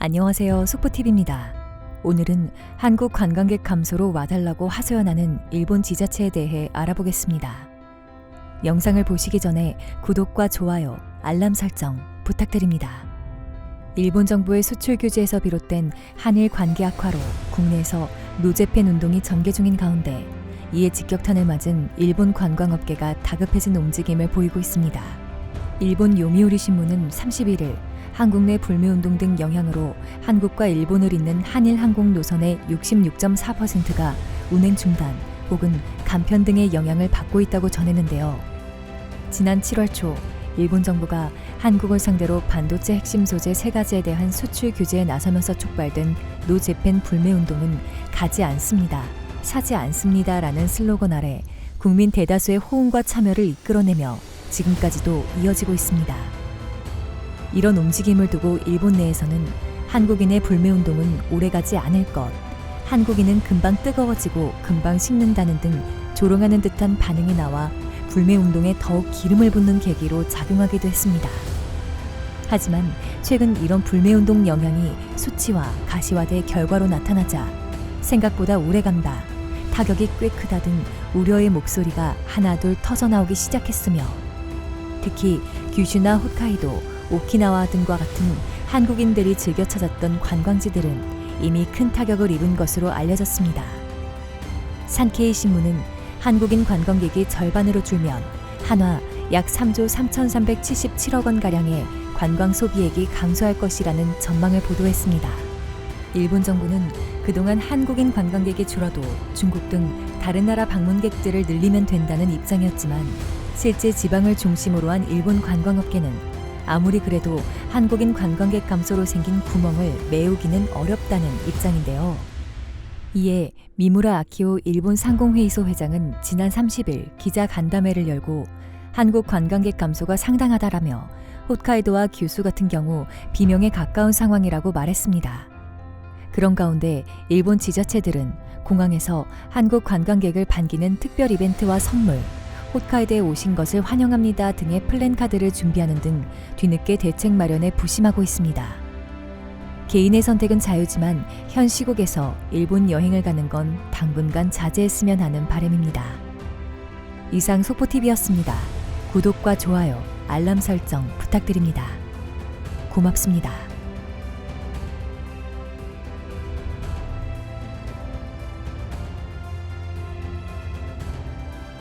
안녕하세요. 속보TV입니다. 오늘은 한국 관광객 감소로 와달라고 하소연하는 일본 지자체에 대해 알아보겠습니다. 영상을 보시기 전에 구독과 좋아요, 알람 설정 부탁드립니다. 일본 정부의 수출 규제에서 비롯된 한일 관계 악화로 국내에서 노재팬 운동이 전개 중인 가운데 이에 직격탄을 맞은 일본 관광업계가 다급해진 움직임을 보이고 있습니다. 일본 요미우리 신문은 31일 한국 내 불매운동 등 영향으로 한국과 일본을 잇는 한일 항공 노선의 66.4%가 운행 중단 혹은 감편 등의 영향을 받고 있다고 전했는데요. 지난 7월 초 일본 정부가 한국을 상대로 반도체 핵심 소재 3가지에 대한 수출 규제에 나서면서 촉발된 노재팬 불매운동은 가지 않습니다, 사지 않습니다라는 슬로건 아래 국민 대다수의 호응과 참여를 이끌어내며 지금까지도 이어지고 있습니다. 이런 움직임을 두고 일본 내에서는 한국인의 불매운동은 오래가지 않을 것, 한국인은 금방 뜨거워지고 금방 식는다는 등 조롱하는 듯한 반응이 나와 불매운동에 더욱 기름을 붓는 계기로 작용하기도 했습니다. 하지만 최근 이런 불매운동 영향이 수치화, 가시화돼 결과로 나타나자 생각보다 오래간다, 타격이 꽤 크다 등 우려의 목소리가 하나둘 터져나오기 시작했으며 특히 규슈나 홋카이도, 오키나와 등과 같은 한국인들이 즐겨 찾았던 관광지들은 이미 큰 타격을 입은 것으로 알려졌습니다. 산케이 신문은 한국인 관광객이 절반으로 줄면 한화 약 3조 3,377억 원가량의 관광 소비액이 감소할 것이라는 전망을 보도했습니다. 일본 정부는 그동안 한국인 관광객이 줄어도 중국 등 다른 나라 방문객들을 늘리면 된다는 입장이었지만 실제 지방을 중심으로 한 일본 관광업계는 아무리 그래도 한국인 관광객 감소로 생긴 구멍을 메우기는 어렵다는 입장인데요. 이에 미무라 아키오 일본 상공회의소 회장은 지난 30일 기자 간담회를 열고 한국 관광객 감소가 상당하다라며 홋카이도와 규슈 같은 경우 비명에 가까운 상황이라고 말했습니다. 그런 가운데 일본 지자체들은 공항에서 한국 관광객을 반기는 특별 이벤트와 선물, 홋카이도에 오신 것을 환영합니다 등의 플랜카드를 준비하는 등 뒤늦게 대책 마련에 부심하고 있습니다. 개인의 선택은 자유지만 현 시국에서 일본 여행을 가는 건 당분간 자제했으면 하는 바람입니다. 이상 속보TV였습니다. 구독과 좋아요, 알람 설정 부탁드립니다. 고맙습니다.